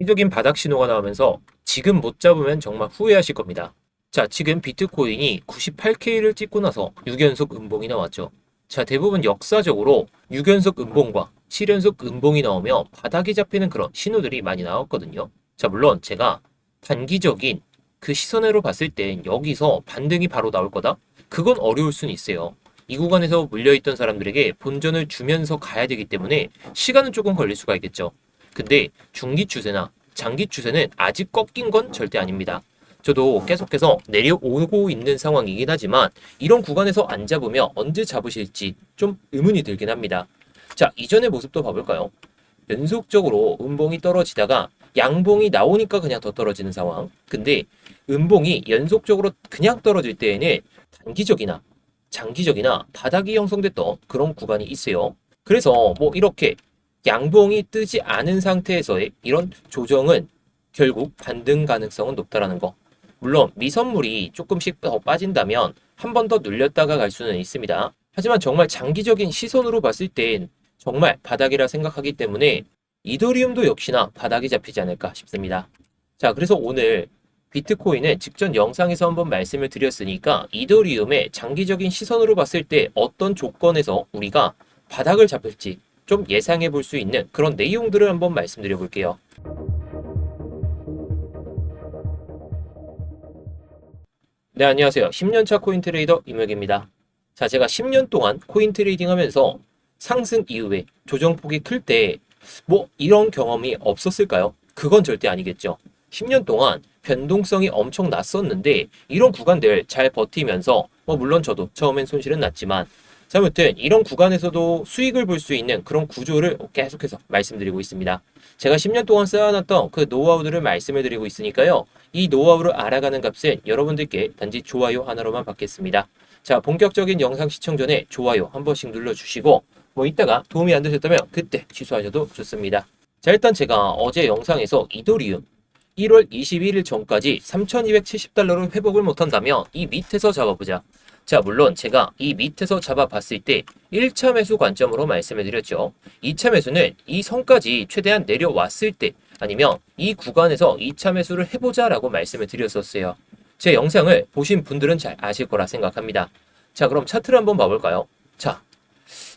일반적인 바닥 신호가 나오면서 지금 못 잡으면 정말 후회하실 겁니다. 자, 지금 비트코인이 98K를 찍고 나서 6연속 음봉이 나왔죠. 자, 대부분 역사적으로 6연속 음봉과 7연속 음봉이 나오면 바닥이 잡히는 그런 신호들이 많이 나왔거든요. 자, 물론 제가 단기적인 그 시선으로 봤을 땐 여기서 반등이 바로 나올 거다? 그건 어려울 수는 있어요. 이 구간에서 물려있던 사람들에게 본전을 주면서 가야 되기 때문에 시간은 조금 걸릴 수가 있겠죠. 근데 중기 추세나 장기 추세는 아직 꺾인 건 절대 아닙니다. 저도 계속해서 내려오고 있는 상황이긴 하지만 이런 구간에서 안 잡으면 언제 잡으실지 좀 의문이 들긴 합니다. 자, 이전의 모습도 봐볼까요? 연속적으로 음봉이 떨어지다가 양봉이 나오니까 그냥 더 떨어지는 상황. 근데 음봉이 연속적으로 그냥 떨어질 때에는 단기적이나 장기적이나 바닥이 형성됐던 그런 구간이 있어요. 그래서 뭐 이렇게 양봉이 뜨지 않은 상태에서의 이런 조정은 결국 반등 가능성은 높다라는 거. 물론 미선물이 조금씩 더 빠진다면 한 번 더 눌렸다가 갈 수는 있습니다. 하지만 정말 장기적인 시선으로 봤을 땐 정말 바닥이라 생각하기 때문에 이더리움도 역시나 바닥이 잡히지 않을까 싶습니다. 자, 그래서 오늘 비트코인은 직전 영상에서 한번 말씀을 드렸으니까 이더리움의 장기적인 시선으로 봤을 때 어떤 조건에서 우리가 바닥을 잡을지 좀 예상해 볼 수 있는 그런 내용들을 한번 말씀드려 볼게요. 네, 안녕하세요. 10년차 코인 트레이더 임혁입니다. 자, 제가 10년 동안 코인 트레이딩 하면서 상승 이후에 조정폭이 클 때 뭐 이런 경험이 없었을까요? 그건 절대 아니겠죠. 10년 동안 변동성이 엄청 났었는데 이런 구간들 잘 버티면서 물론 저도 처음엔 손실은 났지만 아무튼 이런 구간에서도 수익을 볼 수 있는 그런 구조를 계속해서 말씀드리고 있습니다. 제가 10년 동안 쌓아놨던 그 노하우들을 말씀을 드리고 있으니까요. 이 노하우를 알아가는 값은 여러분들께 단지 좋아요 하나로만 받겠습니다. 자, 본격적인 영상 시청 전에 좋아요 한 번씩 눌러주시고 이따가 도움이 안 되셨다면 그때 취소하셔도 좋습니다. 자, 일단 제가 어제 영상에서 이더리움 1월 21일 전까지 3,270달러를 회복을 못한다면 이 밑에서 잡아보자. 자, 물론 제가 이 밑에서 잡아봤을 때 1차 매수 관점으로 말씀을 드렸죠. 2차 매수는 이 선까지 최대한 내려왔을 때 아니면 이 구간에서 2차 매수를 해보자라고 말씀을 드렸었어요. 제 영상을 보신 분들은 잘 아실 거라 생각합니다. 자, 그럼 차트를 한번 봐볼까요? 자,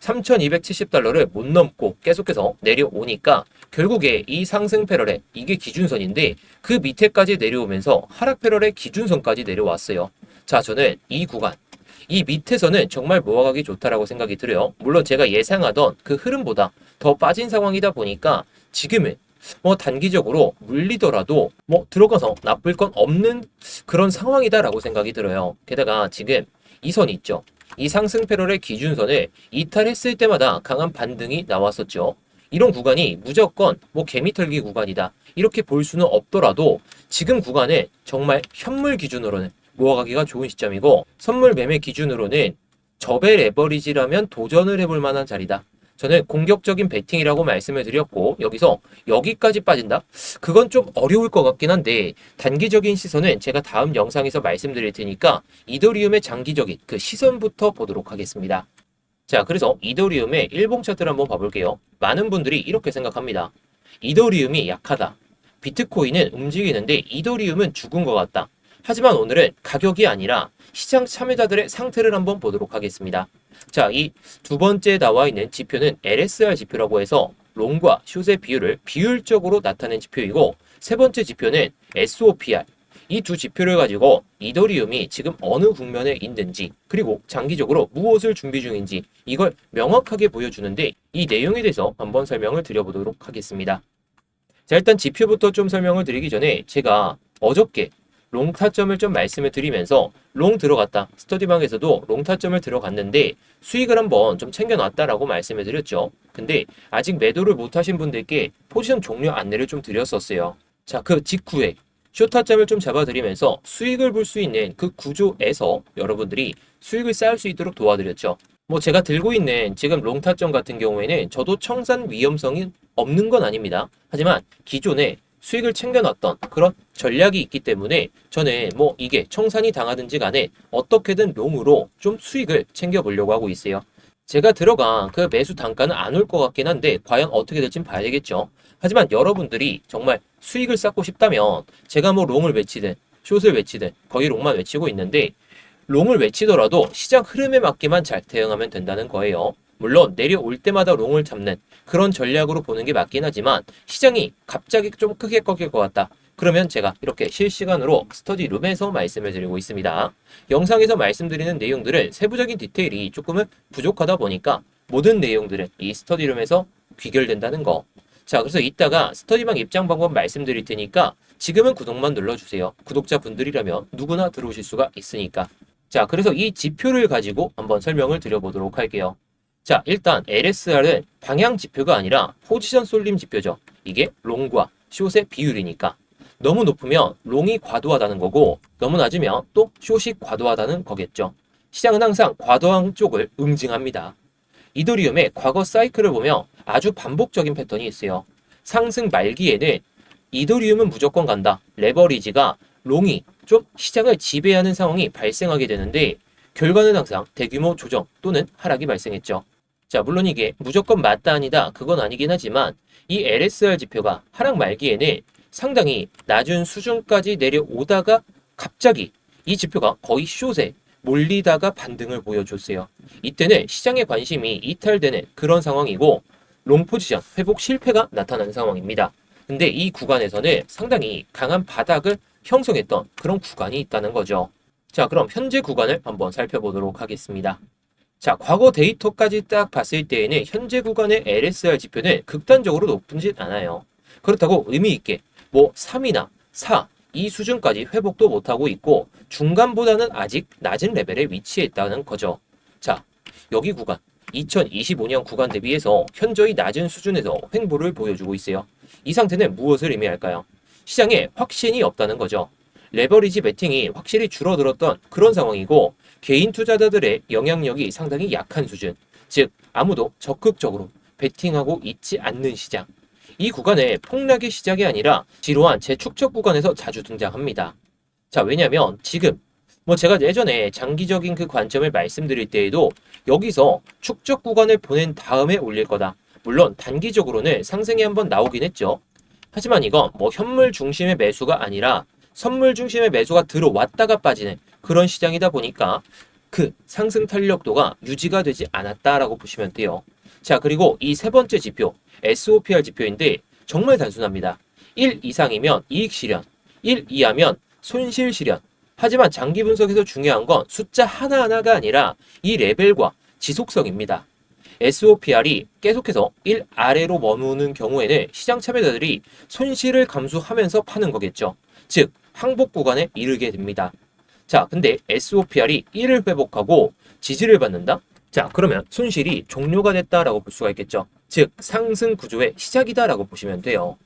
3,270달러를 못 넘고 계속해서 내려오니까 결국에 이 상승 패러렐 이게 기준선인데 그 밑에까지 내려오면서 하락 패러렐 기준선까지 내려왔어요. 자, 저는 이 구간 이 밑에서는 정말 모아가기 좋다라고 생각이 들어요. 물론 제가 예상하던 그 흐름보다 더 빠진 상황이다 보니까 지금은 단기적으로 물리더라도 들어가서 나쁠 건 없는 그런 상황이다라고 생각이 들어요. 게다가 지금 이 선 있죠. 이 상승 패러렐 기준선을 이탈했을 때마다 강한 반등이 나왔었죠. 이런 구간이 무조건 개미털기 구간이다 이렇게 볼 수는 없더라도 지금 구간은 정말 현물 기준으로는 모아가기가 좋은 시점이고 선물 매매 기준으로는 저벨 에버리지라면 도전을 해볼 만한 자리다. 저는 공격적인 베팅이라고 말씀을 드렸고 여기까지 빠진다? 그건 좀 어려울 것 같긴 한데 단기적인 시선은 제가 다음 영상에서 말씀드릴 테니까 이더리움의 장기적인 그 시선부터 보도록 하겠습니다. 자, 그래서 이더리움의 일봉 차트를 한번 봐볼게요. 많은 분들이 이렇게 생각합니다. 이더리움이 약하다. 비트코인은 움직이는데 이더리움은 죽은 것 같다. 하지만 오늘은 가격이 아니라 시장 참여자들의 상태를 한번 보도록 하겠습니다. 자, 이 두 번째 나와 있는 지표는 LSR 지표라고 해서 롱과 숏의 비율을 비율적으로 나타낸 지표이고 세 번째 지표는 SOPR 이 두 지표를 가지고 이더리움이 지금 어느 국면에 있는지 그리고 장기적으로 무엇을 준비 중인지 이걸 명확하게 보여주는데 이 내용에 대해서 한번 설명을 드려보도록 하겠습니다. 자, 일단 지표부터 좀 설명을 드리기 전에 제가 어저께 롱 타점을 좀 말씀을 드리면서 롱 들어갔다. 스터디방에서도 롱 타점을 들어갔는데 수익을 한번 좀 챙겨놨다라고 말씀을 드렸죠. 근데 아직 매도를 못하신 분들께 포지션 종료 안내를 좀 드렸었어요. 자, 그 직후에 숏 타점을 좀 잡아드리면서 수익을 볼 수 있는 그 구조에서 여러분들이 수익을 쌓을 수 있도록 도와드렸죠. 제가 들고 있는 지금 롱 타점 같은 경우에는 저도 청산 위험성이 없는 건 아닙니다. 하지만 기존에 수익을 챙겨놨던 그런 전략이 있기 때문에 저는 이게 청산이 당하든지 간에 어떻게든 롱으로 좀 수익을 챙겨보려고 하고 있어요. 제가 들어간 그 매수 단가는 안 올 것 같긴 한데 과연 어떻게 될진 봐야 되겠죠. 하지만 여러분들이 정말 수익을 쌓고 싶다면 제가 뭐 롱을 외치든 숏을 외치든 거의 롱만 외치고 있는데 롱을 외치더라도 시장 흐름에 맞게만 잘 대응하면 된다는 거예요. 물론 내려올 때마다 롱을 잡는 그런 전략으로 보는 게 맞긴 하지만 시장이 갑자기 좀 크게 꺾일 것 같다. 그러면 제가 이렇게 실시간으로 스터디룸에서 말씀을 드리고 있습니다. 영상에서 말씀드리는 내용들은 세부적인 디테일이 조금은 부족하다 보니까 모든 내용들은 이 스터디룸에서 귀결된다는 거. 자, 그래서 이따가 스터디방 입장 방법 말씀드릴 테니까 지금은 구독만 눌러주세요. 구독자분들이라면 누구나 들어오실 수가 있으니까. 자, 그래서 이 지표를 가지고 한번 설명을 드려보도록 할게요. 자, 일단 LSR은 방향 지표가 아니라 포지션 쏠림 지표죠. 이게 롱과 숏의 비율이니까. 너무 높으면 롱이 과도하다는 거고 너무 낮으면 또 숏이 과도하다는 거겠죠. 시장은 항상 과도한 쪽을 응징합니다. 이더리움의 과거 사이클을 보면 아주 반복적인 패턴이 있어요. 상승 말기에는 이더리움은 무조건 간다. 레버리지가 롱이 좀 시장을 지배하는 상황이 발생하게 되는데 결과는 항상 대규모 조정 또는 하락이 발생했죠. 자, 물론 이게 무조건 맞다 아니다 그건 아니긴 하지만 이 LSR 지표가 하락 말기에는 상당히 낮은 수준까지 내려오다가 갑자기 이 지표가 거의 숏에 몰리다가 반등을 보여줬어요. 이때는 시장의 관심이 이탈되는 그런 상황이고 롱 포지션 회복 실패가 나타난 상황입니다. 근데 이 구간에서는 상당히 강한 바닥을 형성했던 그런 구간이 있다는 거죠. 자, 그럼 현재 구간을 한번 살펴보도록 하겠습니다. 자, 과거 데이터까지 딱 봤을 때에는 현재 구간의 LSR 지표는 극단적으로 높진 않아요. 그렇다고 의미 있게 뭐 3이나 4, 이 수준까지 회복도 못하고 있고 중간보다는 아직 낮은 레벨에 위치해 있다는 거죠. 자, 여기 구간 2025년 구간 대비해서 현저히 낮은 수준에서 횡보를 보여주고 있어요. 이 상태는 무엇을 의미할까요? 시장에 확신이 없다는 거죠. 레버리지 베팅이 확실히 줄어들었던 그런 상황이고 개인 투자자들의 영향력이 상당히 약한 수준, 즉 아무도 적극적으로 베팅하고 있지 않는 시장. 이 구간에 폭락의 시작이 아니라 지루한 재축적 구간에서 자주 등장합니다. 자, 왜냐면 지금 뭐 제가 예전에 장기적인 그 관점을 말씀드릴 때에도 여기서 축적 구간을 보낸 다음에 올릴 거다. 물론 단기적으로는 상승이 한번 나오긴 했죠. 하지만 이건 뭐 현물 중심의 매수가 아니라 선물 중심의 매수가 들어왔다가 빠지는 그런 시장이다 보니까 그 상승 탄력도가 유지가 되지 않았다라고 보시면 돼요. 자, 그리고 이 세 번째 지표 SOPR 지표인데 정말 단순합니다. 1 이상이면 이익 실현, 1 이하면 손실 실현. 하지만 장기 분석에서 중요한 건 숫자 하나하나가 아니라 이 레벨과 지속성입니다. SOPR이 계속해서 1 아래로 머무는 경우에는 시장 참여자들이 손실을 감수하면서 파는 거겠죠. 즉 항복 구간에 이르게 됩니다. 자, 근데 SOPR이 1을 회복하고 지지를 받는다? 자, 그러면 손실이 종료가 됐다라고 볼 수가 있겠죠. 즉 상승 구조의 시작이다라고 보시면 돼요.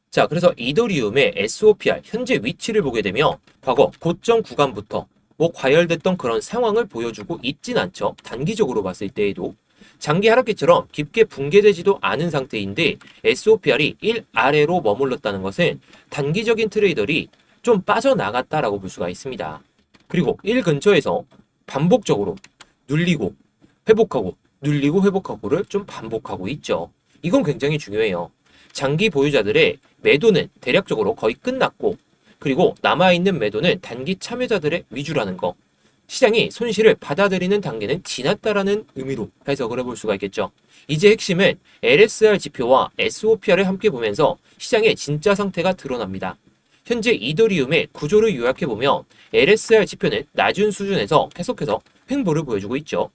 자, 그래서 이더리움의 SOPR 현재 위치를 보게 되면 과거 고점 구간부터 뭐 과열됐던 그런 상황을 보여주고 있진 않죠. 단기적으로 봤을 때에도 장기 하락기처럼 깊게 붕괴되지도 않은 상태인데 SOPR이 1 아래로 머물렀다는 것은 단기적인 트레이더들이 좀 빠져나갔다라고 볼 수가 있습니다. 그리고 1 근처에서 반복적으로 눌리고 회복하고 눌리고 회복하고를 좀 반복하고 있죠. 이건 굉장히 중요해요. 장기 보유자들의 매도는 대략적으로 거의 끝났고 그리고 남아있는 매도는 단기 참여자들의 위주라는 거. 시장이 손실을 받아들이는 단계는 지났다라는 의미로 해석을 해볼 수가 있겠죠. 이제 핵심은 LSR 지표와 SOPR을 함께 보면서 시장의 진짜 상태가 드러납니다. 현재 이더리움의 구조를 요약해보면 LSR 지표는 낮은 수준에서 계속해서 횡보를 보여주고 있죠.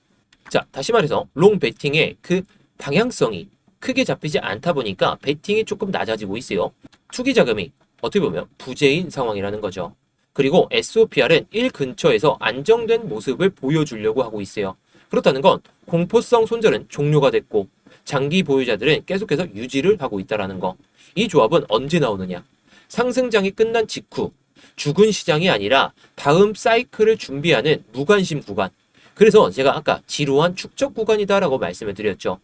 자, 다시 말해서 롱 베팅의 그 방향성이 크게 잡히지 않다 보니까 베팅이 조금 낮아지고 있어요. 투기 자금이 어떻게 보면 부재인 상황이라는 거죠. 그리고 SOPR은 1 근처에서 안정된 모습을 보여주려고 하고 있어요. 그렇다는 건 공포성 손절은 종료가 됐고 장기 보유자들은 계속해서 유지를 하고 있다는 거. 이 조합은 언제 나오느냐? 상승장이 끝난 직후 죽은 시장이 아니라 다음 사이클을 준비하는 무관심 구간. 그래서 제가 아까 지루한 축적 구간이다라고 말씀을 드렸죠.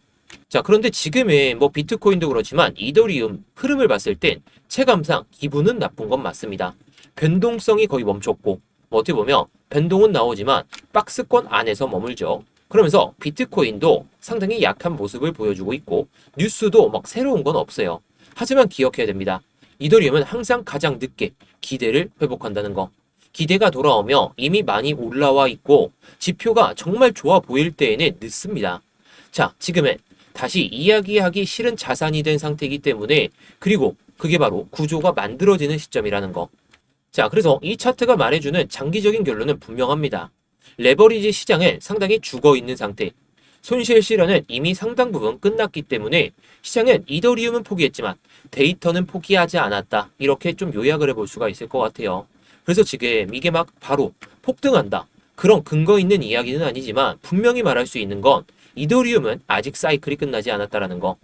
자, 그런데 지금의 뭐 비트코인도 그렇지만 이더리움 흐름을 봤을 땐 체감상 기분은 나쁜 건 맞습니다. 변동성이 거의 멈췄고 뭐 어떻게 보면 변동은 나오지만 박스권 안에서 머물죠. 그러면서 비트코인도 상당히 약한 모습을 보여주고 있고 뉴스도 막 새로운 건 없어요. 하지만 기억해야 됩니다. 이더리움은 항상 가장 늦게 기대를 회복한다는 거. 기대가 돌아오며 이미 많이 올라와 있고 지표가 정말 좋아 보일 때에는 늦습니다. 자, 지금은 다시 이야기하기 싫은 자산이 된 상태이기 때문에 그리고 그게 바로 구조가 만들어지는 시점이라는 거. 자, 그래서 이 차트가 말해주는 장기적인 결론은 분명합니다. 레버리지 시장은 상당히 죽어 있는 상태. 손실 실현은 이미 상당 부분 끝났기 때문에 시장은 이더리움은 포기했지만 데이터는 포기하지 않았다. 이렇게 좀 요약을 해볼 수가 있을 것 같아요. 그래서 지금 이게 막 바로 폭등한다. 그런 근거 있는 이야기는 아니지만 분명히 말할 수 있는 건 이더리움은 아직 사이클이 끝나지 않았다라는 거.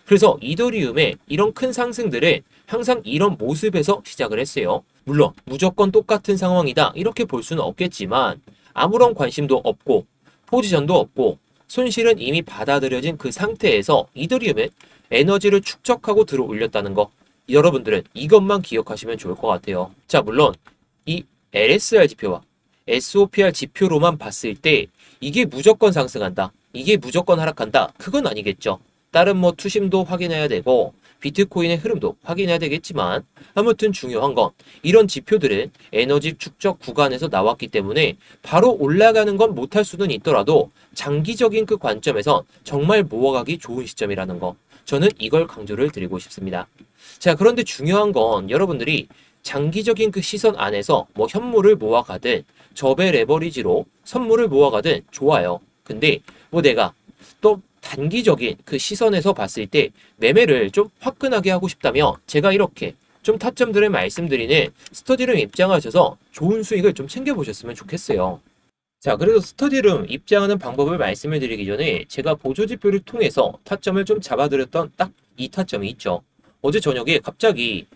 그래서 이더리움의 이런 큰 상승들은 항상 이런 모습에서 시작을 했어요. 물론 무조건 똑같은 상황이다 이렇게 볼 수는 없겠지만 아무런 관심도 없고 포지션도 없고 손실은 이미 받아들여진 그 상태에서 이더리움은 에너지를 축적하고 들어 올렸다는 거. 여러분들은 이것만 기억하시면 좋을 것 같아요. 자, 물론 이 LSR 지표와 SOPR 지표로만 봤을 때 이게 무조건 상승한다. 이게 무조건 하락한다. 그건 아니겠죠. 다른 뭐 투심도 확인해야 되고 비트코인의 흐름도 확인해야 되겠지만 아무튼 중요한 건 이런 지표들은 에너지 축적 구간에서 나왔기 때문에 바로 올라가는 건 못할 수는 있더라도 장기적인 그 관점에서 정말 모아가기 좋은 시점이라는 거. 저는 이걸 강조를 드리고 싶습니다. 자, 그런데 중요한 건 여러분들이 장기적인 그 시선 안에서 뭐 현물을 모아가든 저배 레버리지로 선물을 모아가든 좋아요. 근데 뭐 내가 또 단기적인 그 시선에서 봤을 때 매매를 좀 화끈하게 하고 싶다면 제가 이렇게 좀 타점들을 말씀드리는 스터디룸 입장하셔서 좋은 수익을 좀 챙겨보셨으면 좋겠어요. 자, 그래서 스터디룸 입장하는 방법을 말씀을 드리기 전에 제가 보조지표를 통해서 타점을 좀 잡아드렸던 딱 이 타점이 있죠. 어제 저녁에 갑자기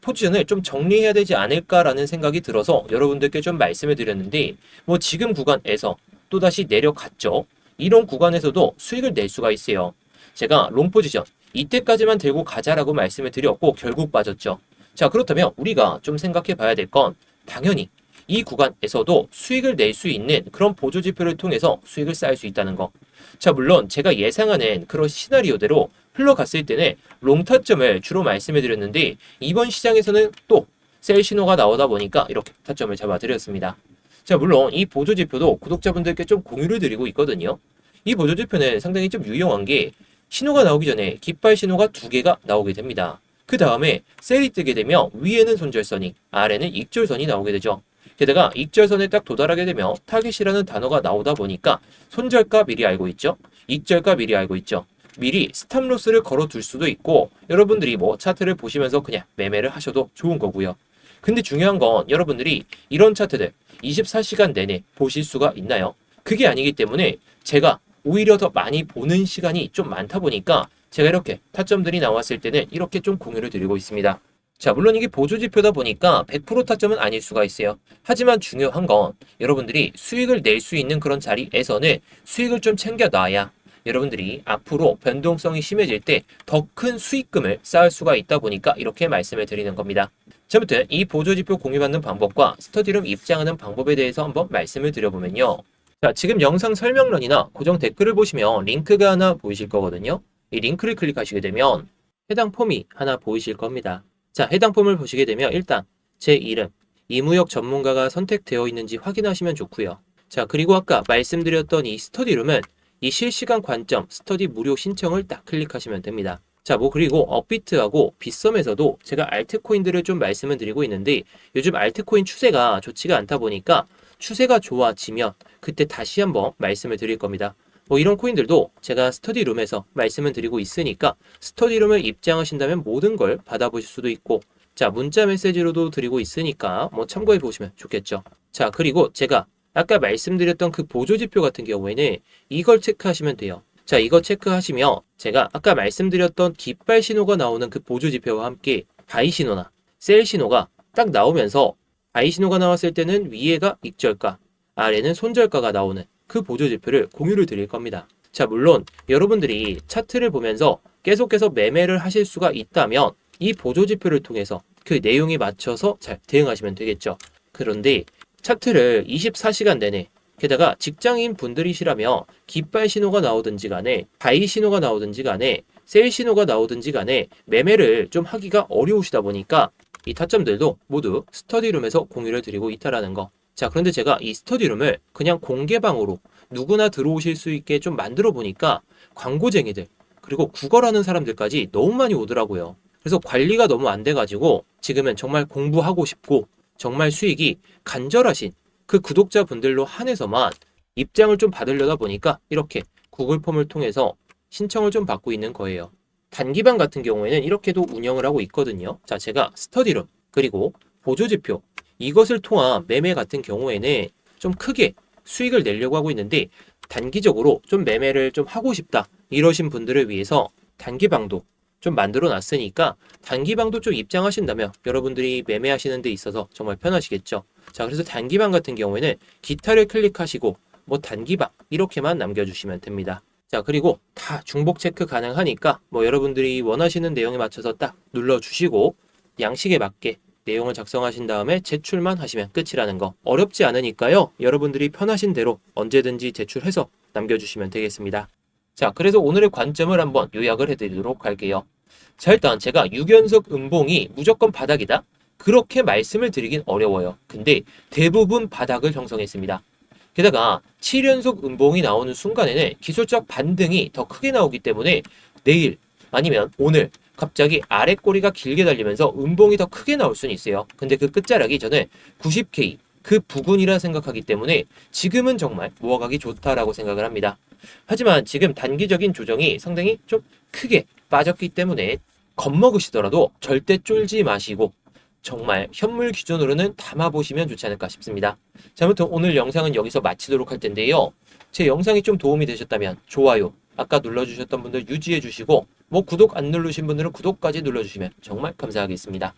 포지션을 좀 정리해야 되지 않을까라는 생각이 들어서 여러분들께 좀 말씀을 드렸는데 뭐 지금 구간에서 또다시 내려갔죠. 이런 구간에서도 수익을 낼 수가 있어요. 제가 롱 포지션 이때까지만 들고 가자라고 말씀을 드렸고 결국 빠졌죠. 자, 그렇다면 우리가 좀 생각해 봐야 될 건 당연히 이 구간에서도 수익을 낼 수 있는 그런 보조지표를 통해서 수익을 쌓을 수 있다는 거. 자, 물론 제가 예상하는 그런 시나리오대로 흘러갔을 때는 롱타점을 주로 말씀해 드렸는데 이번 시장에서는 또 셀 신호가 나오다 보니까 이렇게 타점을 잡아드렸습니다. 자, 물론 이 보조지표도 구독자분들께 좀 공유를 드리고 있거든요. 이 보조지표는 상당히 좀 유용한 게 신호가 나오기 전에 깃발 신호가 두 개가 나오게 됩니다. 그 다음에 셀이 뜨게 되면 위에는 손절선이, 아래는 익절선이 나오게 되죠. 게다가 익절선에 딱 도달하게 되면 타깃이라는 단어가 나오다 보니까 손절가 미리 알고 있죠. 익절가 미리 알고 있죠. 미리 스탑로스를 걸어둘 수도 있고 여러분들이 뭐 차트를 보시면서 그냥 매매를 하셔도 좋은 거고요. 근데 중요한 건 여러분들이 이런 차트들 24시간 내내 보실 수가 있나요? 그게 아니기 때문에 제가 오히려 더 많이 보는 시간이 좀 많다 보니까 제가 이렇게 타점들이 나왔을 때는 이렇게 좀 공유를 드리고 있습니다. 자, 물론 이게 보조지표다 보니까 100% 타점은 아닐 수가 있어요. 하지만 중요한 건 여러분들이 수익을 낼 수 있는 그런 자리에서는 수익을 좀 챙겨놔야 여러분들이 앞으로 변동성이 심해질 때 더 큰 수익금을 쌓을 수가 있다 보니까 이렇게 말씀을 드리는 겁니다. 자, 아무튼 이 보조지표 공유받는 방법과 스터디룸 입장하는 방법에 대해서 한번 말씀을 드려보면요. 자, 지금 영상 설명란이나 고정 댓글을 보시면 링크가 하나 보이실 거거든요. 이 링크를 클릭하시게 되면 해당 폼이 하나 보이실 겁니다. 자, 해당 폼을 보시게 되면 일단 제 이름, 이무역 전문가가 선택되어 있는지 확인하시면 좋고요. 자, 그리고 아까 말씀드렸던 이 스터디룸은 이 실시간 관점 스터디 무료 신청을 딱 클릭하시면 됩니다. 자, 뭐 그리고 업비트하고 빗썸에서도 제가 알트코인들을 좀 말씀을 드리고 있는데 요즘 알트코인 추세가 좋지가 않다 보니까 추세가 좋아지면 그때 다시 한번 말씀을 드릴 겁니다. 뭐 이런 코인들도 제가 스터디룸에서 말씀을 드리고 있으니까 스터디룸을 입장하신다면 모든 걸 받아보실 수도 있고 자, 문자 메시지로도 드리고 있으니까 뭐 참고해 보시면 좋겠죠. 자, 그리고 제가 아까 말씀드렸던 그 보조지표 같은 경우에는 이걸 체크하시면 돼요. 자, 이거 체크하시면 제가 아까 말씀드렸던 깃발 신호가 나오는 그 보조지표와 함께 바이 신호나 셀 신호가 딱 나오면서 바이 신호가 나왔을 때는 위에가 익절가, 아래는 손절가가 나오는 그 보조지표를 공유를 드릴 겁니다. 자, 물론 여러분들이 차트를 보면서 계속해서 매매를 하실 수가 있다면 이 보조지표를 통해서 그 내용에 맞춰서 잘 대응하시면 되겠죠. 그런데 차트를 24시간 내내 게다가 직장인 분들이시라며 깃발 신호가 나오든지 간에 바이 신호가 나오든지 간에 셀 신호가 나오든지 간에 매매를 좀 하기가 어려우시다 보니까 이 타점들도 모두 스터디룸에서 공유를 드리고 있다라는 거. 자, 그런데 제가 이 스터디룸을 그냥 공개방으로 누구나 들어오실 수 있게 좀 만들어 보니까 광고쟁이들 그리고 구걸하는 사람들까지 너무 많이 오더라고요. 그래서 관리가 너무 안 돼가지고 지금은 정말 공부하고 싶고 정말 수익이 간절하신 그 구독자분들로 한해서만 입장을 좀 받으려다 보니까 이렇게 구글 폼을 통해서 신청을 좀 받고 있는 거예요. 단기방 같은 경우에는 이렇게도 운영을 하고 있거든요. 자, 제가 스터디룸 그리고 보조지표 이것을 통한 매매 같은 경우에는 좀 크게 수익을 내려고 하고 있는데 단기적으로 좀 매매를 좀 하고 싶다 이러신 분들을 위해서 단기방도 좀 만들어 놨으니까 단기방도 좀 입장하신다면 여러분들이 매매하시는 데 있어서 정말 편하시겠죠. 자, 그래서 단기방 같은 경우에는 기타를 클릭하시고 뭐 단기방 이렇게만 남겨주시면 됩니다. 자, 그리고 다 중복 체크 가능하니까 뭐 여러분들이 원하시는 내용에 맞춰서 딱 눌러주시고 양식에 맞게 내용을 작성하신 다음에 제출만 하시면 끝이라는 거. 어렵지 않으니까요. 여러분들이 편하신 대로 언제든지 제출해서 남겨주시면 되겠습니다. 자, 그래서 오늘의 관점을 한번 요약을 해드리도록 할게요. 자, 일단 제가 6연속 음봉이 무조건 바닥이다? 그렇게 말씀을 드리긴 어려워요. 근데 대부분 바닥을 형성했습니다. 게다가 7연속 음봉이 나오는 순간에는 기술적 반등이 더 크게 나오기 때문에 내일 아니면 오늘 갑자기 아래 꼬리가 길게 달리면서 음봉이 더 크게 나올 수는 있어요. 근데 그 끝자락이 저는 90K 그 부근이라 생각하기 때문에 지금은 정말 모아가기 좋다라고 생각을 합니다. 하지만 지금 단기적인 조정이 상당히 좀 크게 빠졌기 때문에 겁먹으시더라도 절대 쫄지 마시고 정말 현물 기준으로는 담아보시면 좋지 않을까 싶습니다. 자, 아무튼 오늘 영상은 여기서 마치도록 할 텐데요. 제 영상이 좀 도움이 되셨다면 좋아요, 아까 눌러주셨던 분들 유지해 주시고 뭐 구독 안 누르신 분들은 구독까지 눌러주시면 정말 감사하겠습니다.